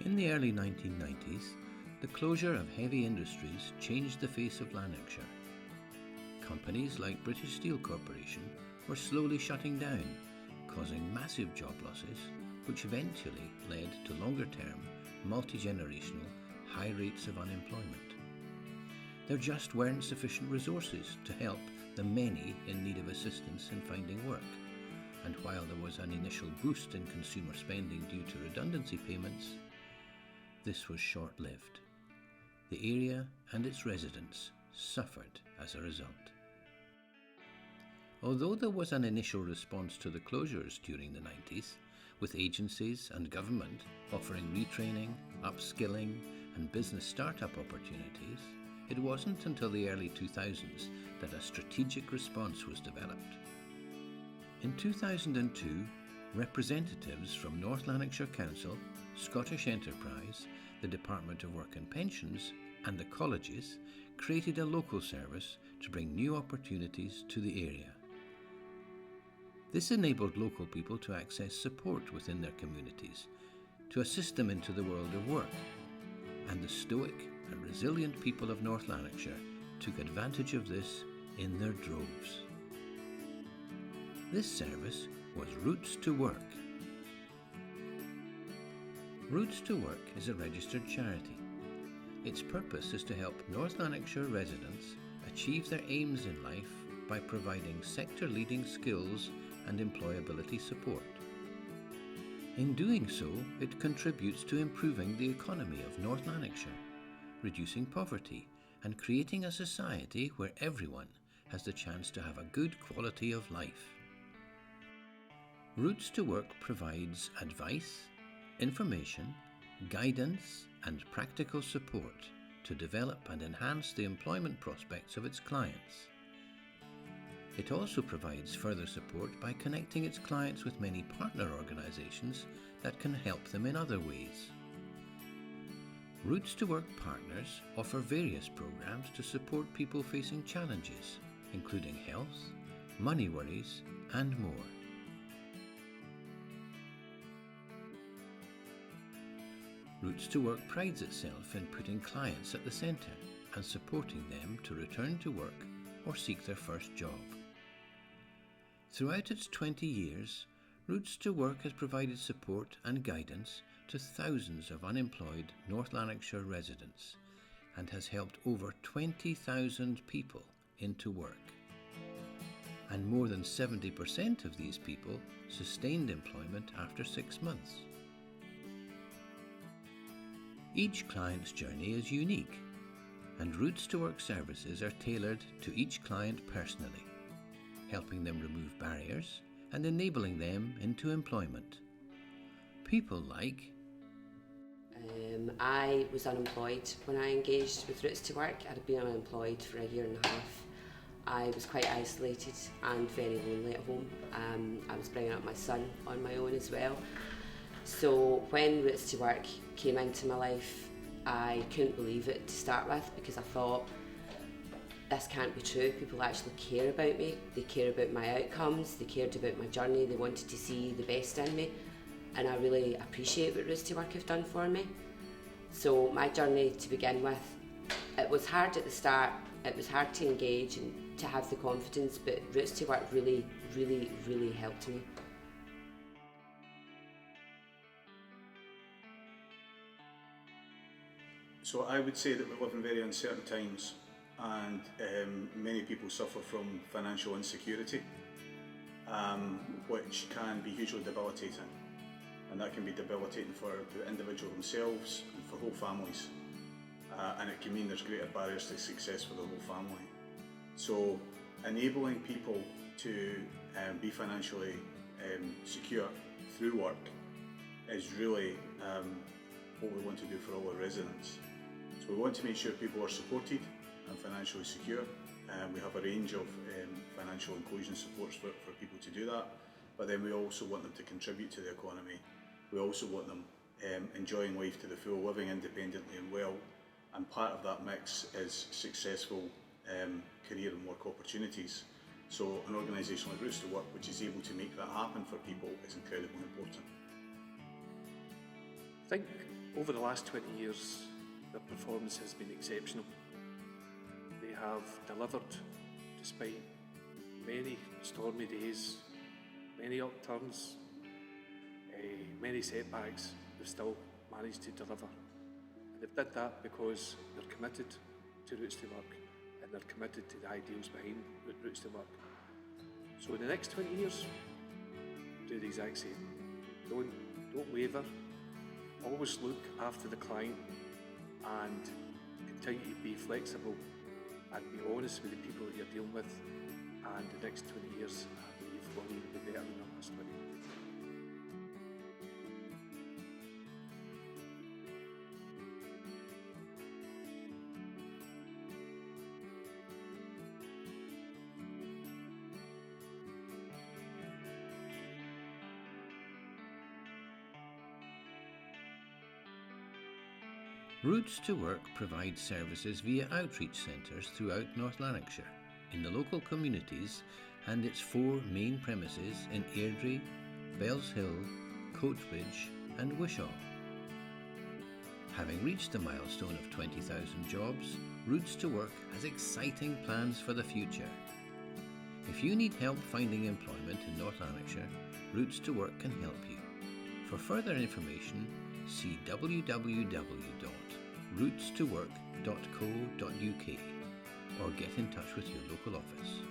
In the early 1990s, the closure of heavy industries changed the face of Lanarkshire. Companies like British Steel Corporation were slowly shutting down, causing massive job losses, which eventually led to longer-term, multi-generational, high rates of unemployment. There just weren't sufficient resources to help the many in need of assistance in finding work, and while there was an initial boost in consumer spending due to redundancy payments, this was short-lived. The area and its residents suffered as a result. Although there was an initial response to the closures during the 90s, with agencies and government offering retraining, upskilling and business startup opportunities, it wasn't until the early 2000s that a strategic response was developed. In 2002, representatives from North Lanarkshire Council, Scottish Enterprise, the Department of Work and Pensions and the colleges created a local service to bring new opportunities to the area. This enabled local people to access support within their communities, to assist them into the world of work, and the stoic and resilient people of North Lanarkshire took advantage of this in their droves. This service was Roots to Work. Roots to Work is a registered charity. Its purpose is to help North Lanarkshire residents achieve their aims in life by providing sector-leading skills and employability support. In doing so, it contributes to improving the economy of North Lanarkshire, reducing poverty and creating a society where everyone has the chance to have a good quality of life. Roots to Work provides advice, information, guidance and practical support to develop and enhance the employment prospects of its clients. It also provides further support by connecting its clients with many partner organisations that can help them in other ways. Roots to Work partners offer various programs to support people facing challenges, including health, money worries and more. Roots to Work prides itself in putting clients at the centre and supporting them to return to work or seek their first job. Throughout its 20 years, Roots to Work has provided support and guidance to thousands of unemployed North Lanarkshire residents and has helped over 20,000 people into work. And more than 70% of these people sustained employment after 6 months. Each client's journey is unique, and Roots to Work services are tailored to each client personally, helping them remove barriers and enabling them into employment. People like I was unemployed when I engaged with Roots to Work. I'd been unemployed for a year and a half. I was quite isolated and very lonely at home. I was bringing up my son on my own as well. So when Roots to Work came into my life, I couldn't believe it to start with, because I thought, this can't be true. People actually care about me. They care about my outcomes. They cared about my journey. They wanted to see the best in me. And I really appreciate what Roots to Work have done for me. So my journey to begin with, it was hard at the start. It was hard to engage and to have the confidence, but Roots to Work really, really, really helped me. So I would say that we live in very uncertain times, and many people suffer from financial insecurity, which can be hugely debilitating, and that can be debilitating for the individual themselves and for whole families, and it can mean there's greater barriers to success for the whole family. So enabling people to be financially secure through work is really what we want to do for all our residents. So we want to make sure people are supported and financially secure. We have a range of financial inclusion supports for people to do that, but then we also want them to contribute to the economy. We also want them enjoying life to the full, living independently and well, and part of that mix is successful career and work opportunities. So an organisation like Roots to Work, which is able to make that happen for people, is incredibly important. I think Over the last 20 years, their performance has been exceptional. They have delivered despite many stormy days, many upturns, many setbacks. They've still managed to deliver. And they've did that because they're committed to Roots to Work and they're committed to the ideals behind Roots to Work. So in the next 20 years, do the exact same. Don't waver. Always look after the client and continue to be flexible and be honest with the people that you're dealing with. And the next 20 years, I believe, will even be better than the last 20. Roots to Work provides services via outreach centres throughout North Lanarkshire, in the local communities and its 4 main premises in Airdrie, Bells Hill, Coatbridge and Wishaw. Having reached the milestone of 20,000 jobs, Roots to Work has exciting plans for the future. If you need help finding employment in North Lanarkshire, Roots to Work can help you. For further information, see www.rootstowork.co.uk or get in touch with your local office.